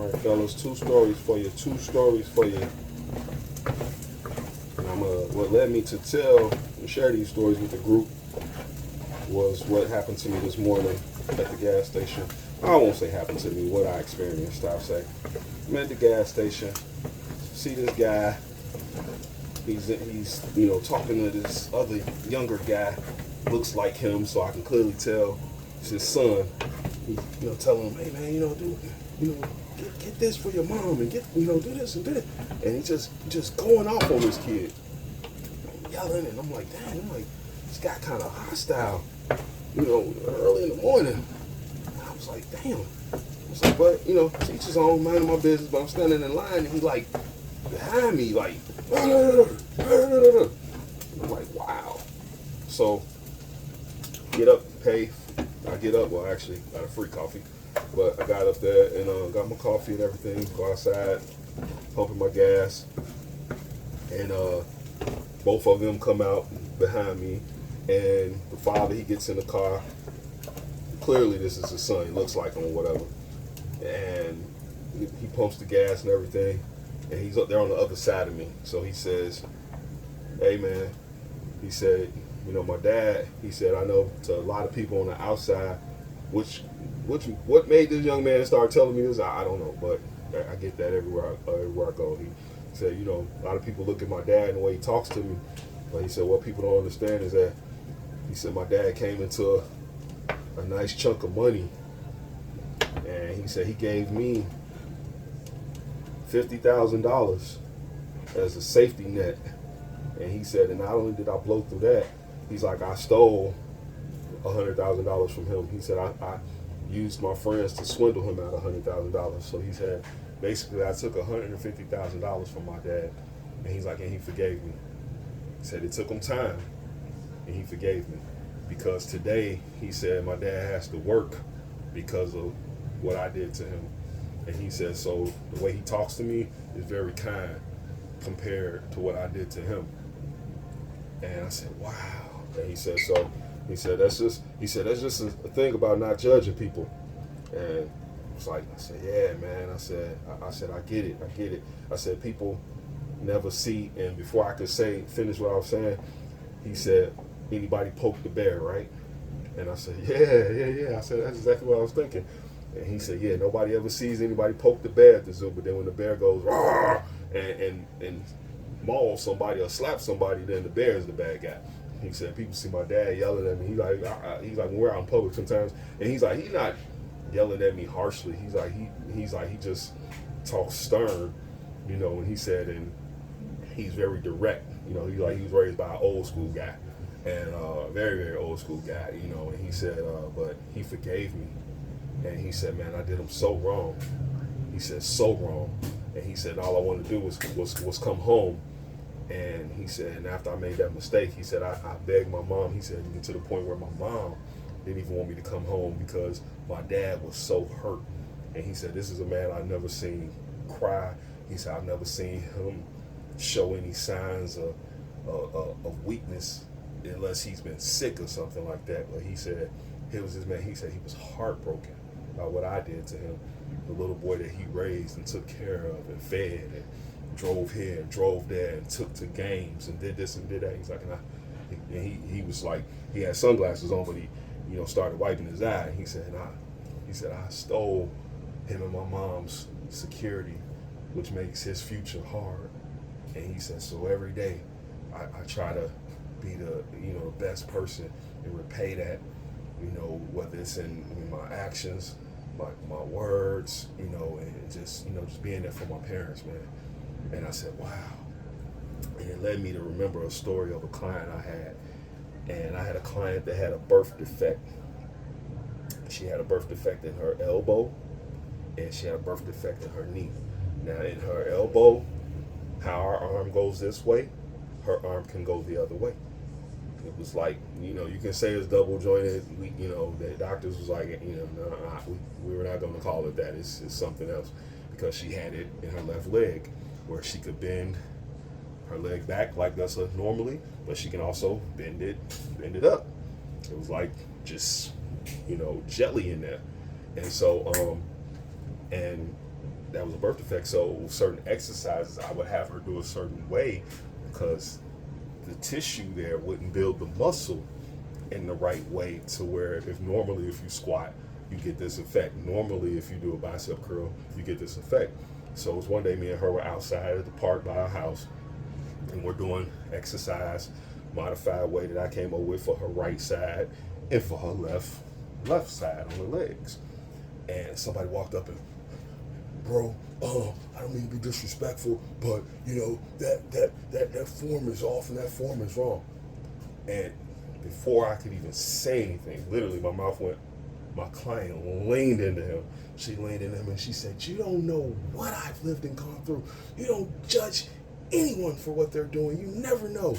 All right, fellas, two stories for you. And what led me to tell and share these stories with the group was what happened to me this morning at the gas station. I won't say happened to me, what I experienced, I'll say. I'm at the gas station, see this guy. He's talking to this other younger guy, looks like him, so I can clearly tell it's his son. He's telling him, hey man, get this for your mom and do this and do that. And he's just going off on this kid, yelling, and I'm like, this guy kind of hostile, early in the morning. I was like, damn. I was like, but teach his own, minding my business, but I'm standing in line and he like behind me, like, I'm like, wow. So get up, pay. I get up, well actually got a free coffee, but I got up there and got my coffee and everything, go outside, pumping my gas, and both of them come out behind me, and the father, he gets in the car. Clearly this is his son, he looks like him or whatever, and he pumps the gas and everything, and he's up there on the other side of me. So he says, hey man, he said, my dad, he said, I know to a lot of people on the outside, what made this young man start telling me this, I don't know, but I get that everywhere I go. He said, a lot of people look at my dad and the way he talks to me, but he said, what people don't understand is that, he said, my dad came into a nice chunk of money, and he said he gave me $50,000 as a safety net. And he said, and not only did I blow through that, he's like, I stole $100,000 from him. He said, I used my friends to swindle him out of $100,000. So he said, basically, I took $150,000 from my dad, and he's like, and he forgave me. He said it took him time, and he forgave me, because today, he said, my dad has to work because of what I did to him. And he said, so the way he talks to me is very kind compared to what I did to him. And I said, wow. And he said, that's just a thing about not judging people. And it's like, I said, yeah, man. I said, I get it. I said, people never see, and before I could finish what I was saying, he said, anybody poke the bear, right? And I said, yeah. I said, that's exactly what I was thinking. And he said, yeah, nobody ever sees anybody poke the bear at the zoo, but then when the bear goes, "Rawr," and maul somebody or slap somebody, then the bear is the bad guy. He said, people see my dad yelling at me. He's like, when we're out in public sometimes, and he's like, he's not yelling at me harshly. He's like, he just talks stern, and he said, and he's very direct. He was raised by an old school guy, and very, very old school guy, and he said, but he forgave me. And he said, man, I did him so wrong. He said, so wrong. And he said, all I wanted to do was come home. And he said, and after I made that mistake, he said, I begged my mom. He said, to get to the point where my mom didn't even want me to come home because my dad was so hurt. And he said, this is a man I've never seen cry. He said, I've never seen him show any signs of weakness unless he's been sick or something like that. But he said, he was this man, he said he was heartbroken by what I did to him, the little boy that he raised and took care of and fed and drove here and drove there and took to games and did this and did that. He's like, and he was like, he had sunglasses on, but he, started wiping his eye. He said, I stole him and my mom's security, which makes his future hard. And he said, so every day I try to be the best person and repay that, whether it's in my actions, my words, and just being there for my parents, man. And I said, wow. And it led me to remember a story of a client I had. And I had a client that had a birth defect. She had a birth defect in her elbow, and she had a birth defect in her knee. Now, in her elbow, how our arm goes this way, her arm can go the other way. It was like, you can say it's double jointed. The doctors was like, we were not going to call it that. It's something else, because she had it in her left leg, where she could bend her leg back like us normally, but she can also bend it up. It was like just jelly in there. And so and that was a birth defect. So certain exercises I would have her do a certain way because the tissue there wouldn't build the muscle in the right way to where if normally if you squat you get this effect. Normally if you do a bicep curl you get this effect. So it was one day me and her were outside at the park by our house and we're doing exercise modified way that I came up with for her right side and for her left side on the legs. And somebody walked up and, bro, I don't mean to be disrespectful, but you know that form is off and that form is wrong. And before I could even say anything, literally my mouth went. My client leaned into him. She leaned into him and she said, "You don't know what I've lived and gone through. You don't judge anyone for what they're doing. You never know.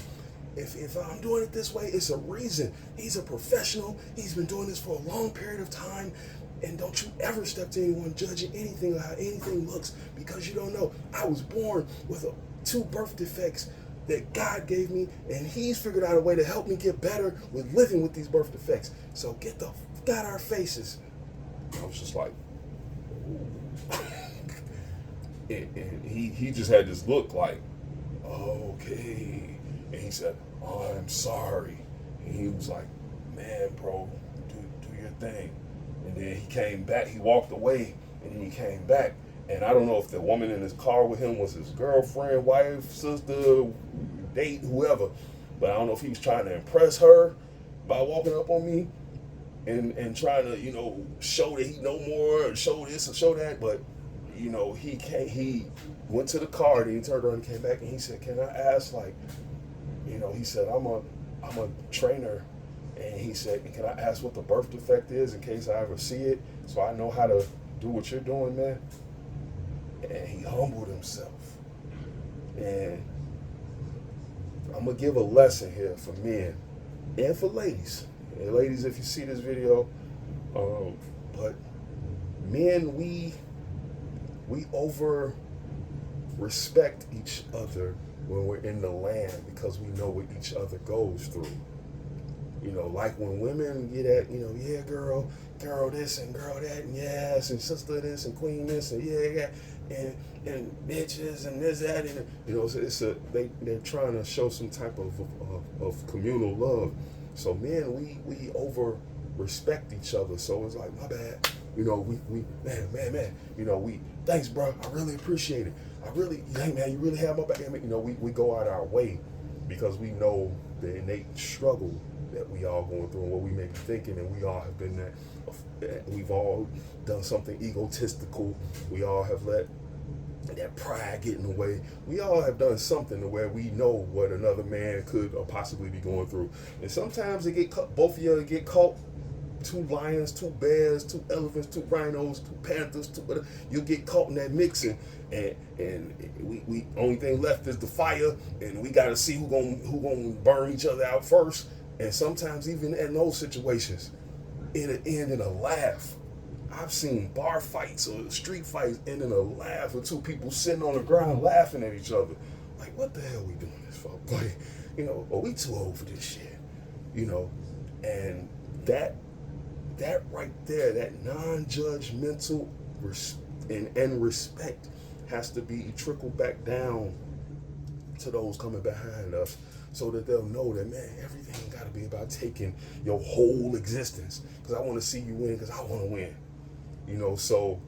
If I'm doing it this way, it's a reason. He's a professional. He's been doing this for a long period of time. And don't you ever step to anyone judging anything or how anything looks because you don't know. I was born with 2 birth defects that God gave me, and He's figured out a way to help me get better with living with these birth defects. So get the f out of our faces." I was just like, and he just had this look like, okay. And he said, "Oh, I'm sorry." And he was like, "Man, bro, do your thing." And then he came back, he walked away, and then he came back. And I don't know if the woman in his car with him was his girlfriend, wife, sister, date, whoever. But I don't know if he was trying to impress her by walking up on me and trying to, you know, show that he know more, or show this and show that. But, you know, he went to the car, and he turned around and came back, and he said, "Can I ask, like," you know, he said, I'm a trainer. And he said, "Can I ask what the birth defect is in case I ever see it so I know how to do what you're doing, man?" And he humbled himself. And I'm going to give a lesson here for men and for ladies. And ladies, if you see this video, but men, we over respect each other when we're in the land because we know what each other goes through. You know, like when women get at, you know, yeah, girl this and girl that, and yes, and sister this and queen this, and yeah, and bitches and this, that, and you know, they're trying to show some type of communal love. So men, we over respect each other. So it's like, my bad, you know, we man, you know, thanks, bro, I really appreciate it. Hey man, you really have my back. I mean, you know, we go out our way because we know the innate struggle that we all going through and what we may be thinking, and we all have been that. We've all done something egotistical. We all have let that pride get in the way. We all have done something to where we know what another man could or possibly be going through. And sometimes both of you get caught. 2 lions, 2 bears, 2 elephants, 2 rhinos, 2 panthers, you'll get caught in that mixing, and we only thing left is the fire, and we gotta see who gonna burn each other out first. And sometimes even in those situations, it'll end in a laugh. I've seen bar fights or street fights end in a laugh with 2 people sitting on the ground laughing at each other. Like, what the hell are we doing this for? Like, you know, are we too old for this shit? You know, and that right there, that non-judgmental and respect has to be trickled back down to those coming behind us so that they'll know that, man, everything ain't got to be about taking your whole existence because I want to see you win because I want to win. You know, so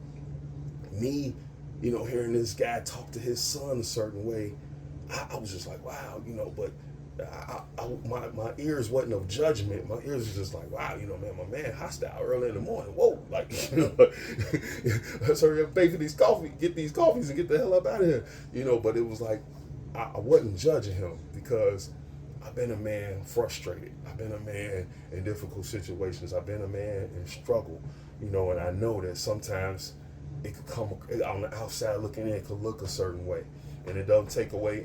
me, you know, hearing this guy talk to his son a certain way, I was just like, wow, you know, but my ears wasn't of judgment. My ears was just like, wow, you know, man, my man hostile early in the morning. Whoa, like, you know, let's hurry up, pay for these coffee, get these coffees and get the hell up out of here. You know, but it was like, I wasn't judging him because I've been a man frustrated. I've been a man in difficult situations. I've been a man in struggle, you know, and I know that sometimes it could come on the outside looking in, it could look a certain way. And it doesn't take away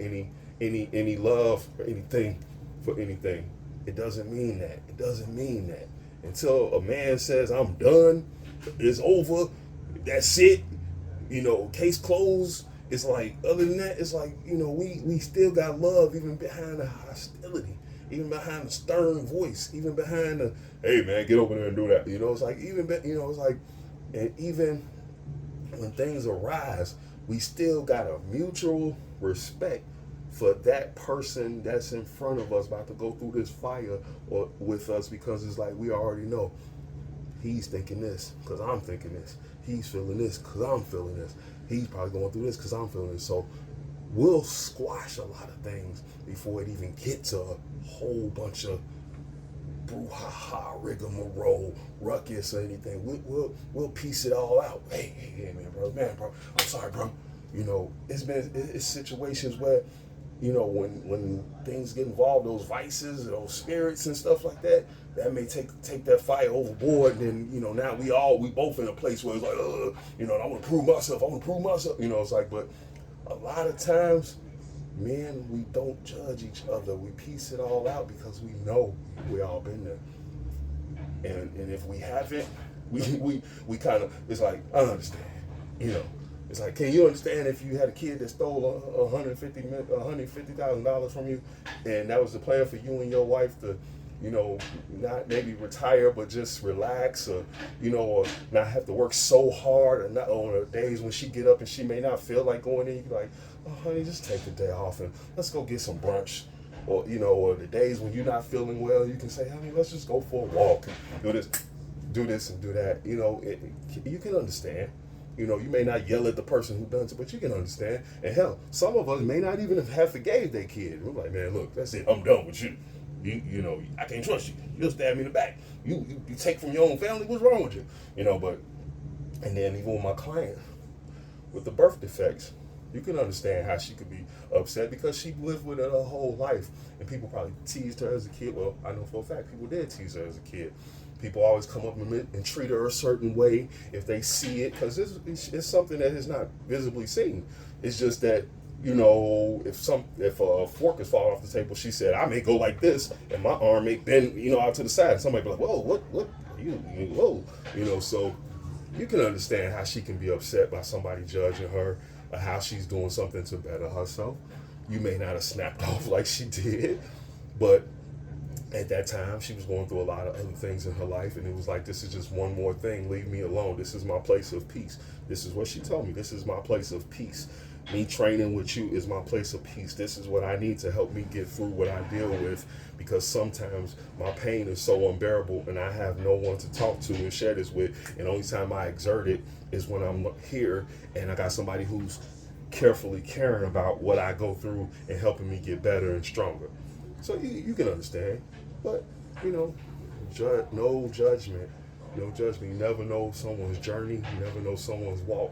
any love or anything for anything. It doesn't mean that. It doesn't mean that. Until a man says, I'm done, it's over, that's it, you know, case closed. It's like, other than that, it's like, you know, we still got love even behind the hostility, even behind the stern voice, even behind the, hey man, get over there and do that. You know, it's like, even, you know, it's like, and even when things arise, we still got a mutual respect for that person that's in front of us about to go through this fire or with us, because it's like we already know he's thinking this because I'm thinking this. He's feeling this because I'm feeling this. He's probably going through this because I'm feeling this. So we'll squash a lot of things before it even gets a whole bunch of brouhaha, rigmarole, ruckus, or anything. We'll piece it all out. Hey, man, bro, I'm sorry, bro. You know, it's situations where, you know, when things get involved, those vices, those spirits and stuff like that, that may take that fire overboard. And then, you know, now we both in a place where it's like, you know, I want to prove myself. You know, it's like, but a lot of times, men, we don't judge each other. We piece it all out because we know we all been there. And if we haven't, we kind of, it's like, I understand, you know. It's like, can you understand if you had a kid that stole $150,000 from you, and that was the plan for you and your wife to, you know, not maybe retire, but just relax, or, you know, or not have to work so hard, or not on the days when she get up and she may not feel like going in, you be like, oh, honey, just take the day off and let's go get some brunch. Or, you know, or the days when you're not feeling well, you can say, honey, let's just go for a walk and do this and do that. You know, you can understand. You know, you may not yell at the person who does it, but you can understand. And hell, some of us may not even have forgave their kid. We're like, man, look, that's it. I'm done with you. You know, I can't trust you. You'll stab me in the back. You take from your own family. What's wrong with you? You know, but, and then even with my client with the birth defects, you can understand how she could be upset because she lived with it her whole life. And people probably teased her as a kid. Well, I know for a fact people did tease her as a kid. People always come up and treat her a certain way if they see it, because it's something that is not visibly seen. It's just that, you know, if a fork is falling off the table, she said, I may go like this, and my arm may bend, you know, out to the side. And somebody be like, whoa, what, whoa, you know. So you can understand how she can be upset by somebody judging her, or how she's doing something to better herself. You may not have snapped off like she did, but at that time, she was going through a lot of other things in her life, and it was like, this is just one more thing. Leave me alone. This is my place of peace. This is what she told me. This is my place of peace. Me training with you is my place of peace. This is what I need to help me get through what I deal with, because sometimes my pain is so unbearable and I have no one to talk to and share this with. And the only time I exert it is when I'm here and I got somebody who's carefully caring about what I go through and helping me get better and stronger. So you can understand, but, you know, no judgment. No judgment. You never know someone's journey. You never know someone's walk.